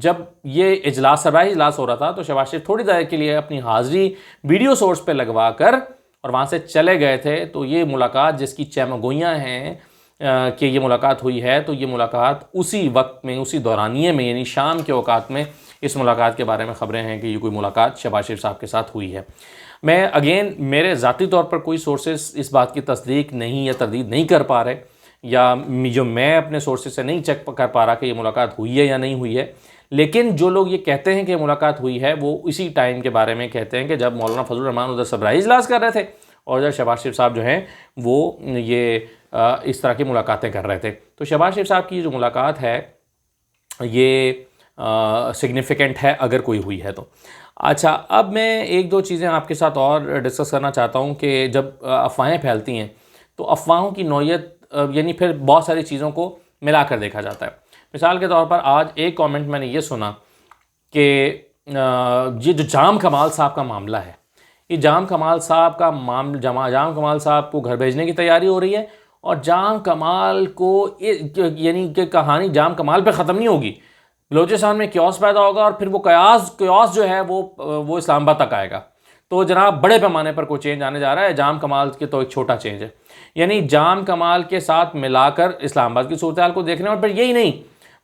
جب یہ اجلاس سربراہی اجلاس ہو رہا تھا تو شہباز شریف تھوڑی دیر کے لیے اپنی حاضری ویڈیو سورس پہ لگوا کر اور وہاں سے چلے گئے تھے. تو یہ ملاقات جس کی چیمگوئیاں ہیں کہ یہ ملاقات ہوئی ہے، تو یہ ملاقات اسی وقت میں، اسی دورانیے میں، یعنی شام کے اوقات میں اس ملاقات کے بارے میں خبریں ہیں کہ یہ کوئی ملاقات شہباز شریف صاحب کے ساتھ ہوئی ہے. میں اگین میرے ذاتی طور پر کوئی سورسز اس بات کی تصدیق نہیں یا تردید نہیں کر پا رہے، یا جو میں اپنے سورسز سے نہیں چیک کر پا رہا کہ یہ ملاقات ہوئی ہے یا نہیں ہوئی ہے. لیکن جو لوگ یہ کہتے ہیں کہ یہ ملاقات ہوئی ہے وہ اسی ٹائم کے بارے میں کہتے ہیں کہ جب مولانا فضل الرحمان ادھر سربراہی اجلاس کر رہے تھے اور ادھر شہباز شریف صاحب جو ہیں وہ یہ اس طرح کی ملاقاتیں کر رہے تھے. تو شہباز شریف صاحب کی جو ملاقات ہے یہ سگنیفیکنٹ ہے اگر کوئی ہوئی ہے تو. اچھا، اب میں ایک دو چیزیں آپ کے ساتھ اور ڈسکس کرنا چاہتا ہوں کہ جب افواہیں پھیلتی ہیں تو افواہوں کی نوعیت یعنی پھر بہت ساری چیزوں کو ملا کر دیکھا جاتا ہے. مثال کے طور پر آج ایک کامنٹ میں نے یہ سنا کہ یہ جو جام کمال صاحب کا معاملہ ہے، یہ جام کمال صاحب کا جام کمال صاحب کو گھر بھیجنے کی تیاری ہو رہی ہے، اور جام کمال کو یعنی کہ کہانی جام کمال پہ ختم نہیں ہوگی، بلوچستان میں کیوس پیدا ہوگا اور پھر وہ کیوس جو ہے وہ اسلام آباد تک آئے گا. تو جناب بڑے پیمانے پر کوئی چینج آنے جا رہا ہے. جام کمال کے تو ایک چھوٹا چینج ہے، یعنی جام کمال کے ساتھ ملا کر اسلام آباد کی صورتحال کو دیکھنے. اور پھر یہی نہیں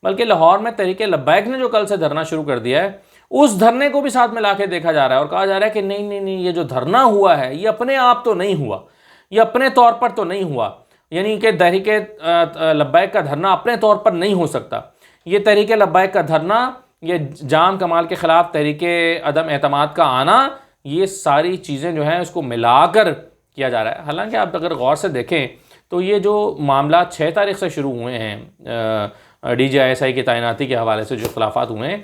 بلکہ لاہور میں تحریک لبیک نے جو کل سے دھرنا شروع کر دیا ہے اس دھرنے کو بھی ساتھ ملا کے دیکھا جا رہا ہے اور کہا جا رہا ہے کہ نہیں نہیں نہیں، یہ جو دھرنا ہوا ہے یہ اپنے آپ تو نہیں ہوا، یہ اپنے طور پر تو نہیں ہوا، یعنی کہ تحریک لبیک کا دھرنا اپنے طور پر نہیں ہو سکتا. یہ تحریک لبیک کا دھرنا، یہ جام کمال کے خلاف تحریک عدم اعتماد کا آنا، یہ ساری چیزیں جو ہیں اس کو ملا کر کیا جا رہا ہے. حالانکہ آپ اگر غور سے دیکھیں تو یہ جو معاملات 6 تاریخ سے شروع ہوئے ہیں D G I S I کی تعیناتی کے حوالے سے جو اختلافات ہوئے ہیں،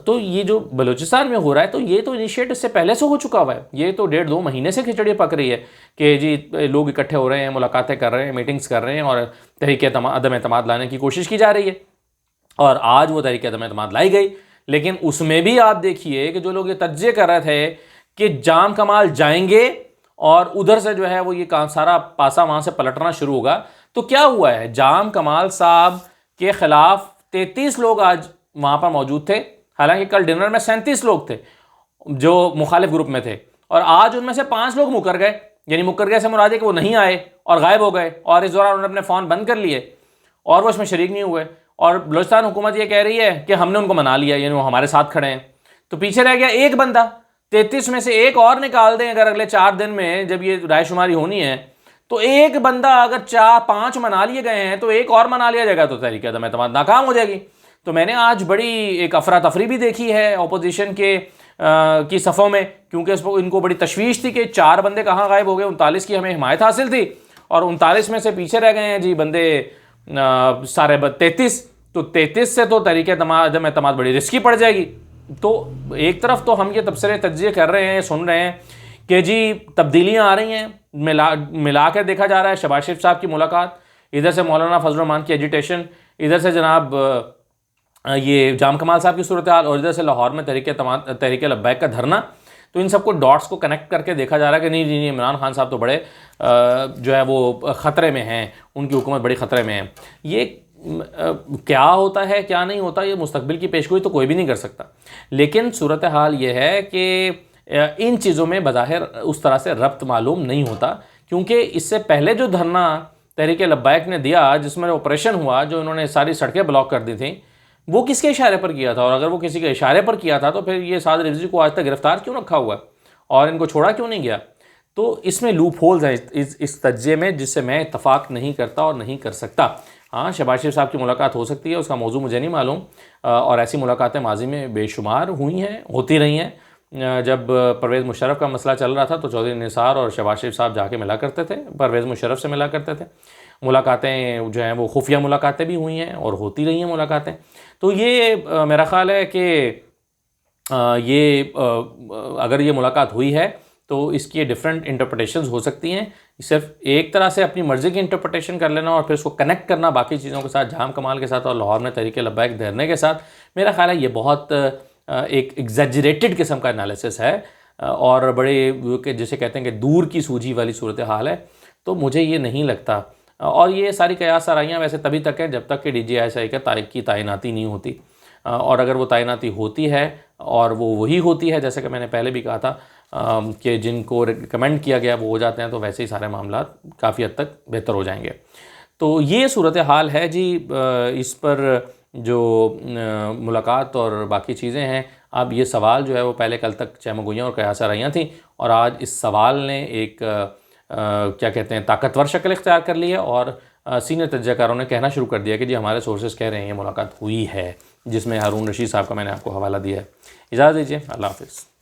تو یہ جو بلوچستان میں ہو رہا ہے تو یہ تو انیشیٹ اس سے پہلے سے ہو چکا ہوا ہے. یہ تو 1.5-2 مہینے سے کھچڑی پک رہی ہے کہ جی لوگ اکٹھے ہو رہے ہیں، ملاقاتیں کر رہے ہیں، میٹنگز کر رہے ہیں اور تحریک عدم اعتماد لانے کی کوشش کی جا رہی ہے. اور آج وہ تحریک عدم اعتماد لائی گئی، لیکن اس میں بھی آپ دیکھیے کہ جو لوگ یہ تجزیے کر رہے تھے کہ جام کمال جائیں گے اور ادھر سے جو ہے وہ یہ کام سارا پاسا وہاں سے پلٹنا شروع ہوگا، تو کیا ہوا ہے؟ جام کمال صاحب کے خلاف 33 لوگ آج وہاں پر موجود تھے، حالانکہ کل ڈنر میں 37 لوگ تھے جو مخالف گروپ میں تھے، اور آج ان میں سے 5 لوگ مکر گئے. یعنی مکر گئے سے مراد ہے کہ وہ نہیں آئے اور غائب ہو گئے، اور اس دوران انہوں نے اپنے فون بند کر لیے اور وہ اس میں شریک نہیں ہوئے. اور بلوچستان حکومت یہ کہہ رہی ہے کہ ہم نے ان کو منا لیا، یعنی وہ ہمارے ساتھ کھڑے ہیں. تو پیچھے رہ گیا ایک بندہ. 33 میں سے ایک اور نکال دیں اگر اگلے 4 دن میں جب یہ رائے شماری ہونی ہے، تو ایک بندہ اگر 4-5 منا لیے گئے ہیں تو ایک اور منا لیا جائے گا تو تحریک عدم اعتماد ناکام ہو جائے گی. تو میں نے آج بڑی ایک افراتفری بھی دیکھی ہے اپوزیشن کی صفوں میں، کیونکہ ان کو بڑی تشویش تھی کہ 4 بندے کہاں غائب ہو گئے. 39 کی ہمیں حمایت حاصل تھی اور 39 میں سے پیچھے رہ گئے ہیں جی بندے سارے 33. تو 33 سے تو تحریک عدم اعتماد بڑی رسکی پڑ جائے گی. تو ایک طرف تو ہم یہ تبصرے تجزیے کر رہے ہیں، سن رہے ہیں کہ جی تبدیلیاں آ رہی ہیں، ملا کے دیکھا جا رہا ہے. شہباز شریف صاحب کی ملاقات، ادھر سے مولانا فضل الرحمان کی ایجیٹیشن، ادھر سے جناب یہ جام کمال صاحب کی صورتحال، اور ادھر سے لاہور میں تحریک لبیک کا دھرنا. تو ان سب کو ڈاٹس کو کنیکٹ کر کے دیکھا جا رہا ہے کہ نہیں جی عمران خان صاحب تو بڑے جو ہے وہ خطرے میں ہیں، ان کی حکومت بڑی خطرے میں ہے. یہ کیا ہوتا ہے کیا نہیں ہوتا یہ مستقبل کی پیشگوئی تو کوئی بھی نہیں کر سکتا، لیکن صورتحال یہ ہے کہ ان چیزوں میں بظاہر اس طرح سے ربط معلوم نہیں ہوتا، کیونکہ اس سے پہلے جو دھرنا تحریک لبیک نے دیا جس میں آپریشن ہوا، جو انہوں نے ساری سڑکیں بلاک کر دی تھیں، وہ کس کے اشارے پر کیا تھا؟ اور اگر وہ کسی کے اشارے پر کیا تھا تو پھر یہ سعد رضوی کو آج تک گرفتار کیوں رکھا ہوا ہے اور ان کو چھوڑا کیوں نہیں گیا؟ تو اس میں لوپ ہولز ہیں اس تجزیے میں، جس سے میں اتفاق نہیں کرتا اور نہیں کر سکتا. ہاں شہباز شریف صاحب کی ملاقات ہو سکتی ہے، اس کا موضوع مجھے نہیں معلوم، اور ایسی ملاقاتیں ماضی میں بے شمار ہوئی ہیں، ہوتی رہی ہیں. جب پرویز مشرف کا مسئلہ چل رہا تھا تو چودھری نثار اور شہباز شریف صاحب جا کے ملا کرتے تھے، پرویز مشرف سے ملا کرتے تھے. ملاقاتیں جو ہیں وہ خفیہ ملاقاتیں بھی ہوئی ہیں اور ہوتی رہی ہیں ملاقاتیں. تو یہ میرا خیال ہے کہ یہ اگر یہ ملاقات ہوئی ہے تو اس کی ڈفرینٹ انٹرپریٹیشنز ہو سکتی ہیں. صرف ایک طرح سے اپنی مرضی کی انٹرپریٹیشن کر لینا اور پھر اس کو کنیکٹ کرنا باقی چیزوں کے ساتھ، جام کمال کے ساتھ اور لاہور میں تحریک لبیک دھرنے کے ساتھ، میرا خیال ہے یہ بہت ایک ایگزیجریٹڈ قسم کا انالیسس ہے اور بڑے جسے کہتے ہیں کہ دور کی سوجھی والی صورتحال ہے. تو مجھے یہ نہیں لگتا، اور یہ ساری قیاس آرائیاں ویسے تبھی تک ہیں جب تک کہ D G I S I کی تعیناتی نہیں ہوتی. اور اگر وہ تعیناتی ہوتی ہے اور وہ وہی ہوتی ہے جیسے کہ میں نے پہلے بھی کہا تھا کہ جن کو ریکمینڈ کیا گیا وہ ہو جاتے ہیں، تو ویسے ہی سارے معاملات کافی حد تک بہتر ہو جائیں گے۔ تو یہ صورتحال ہے جی۔ اس پر جو ملاقات اور باقی چیزیں ہیں، اب یہ سوال جو ہے وہ پہلے کل تک چیمگوئیاں اور قیاسہ رہیاں تھیں، اور آج اس سوال نے ایک کیا کہتے ہیں طاقتور شکل اختیار کر لی ہے، اور سینئر تجزیہ کاروں نے کہنا شروع کر دیا کہ جی ہمارے سورسز کہہ رہے ہیں یہ ملاقات ہوئی ہے، جس میں ہارون رشید صاحب کا میں نے آپ کو حوالہ دیا ہے۔ اجازت دیجیے، اللہ حافظ۔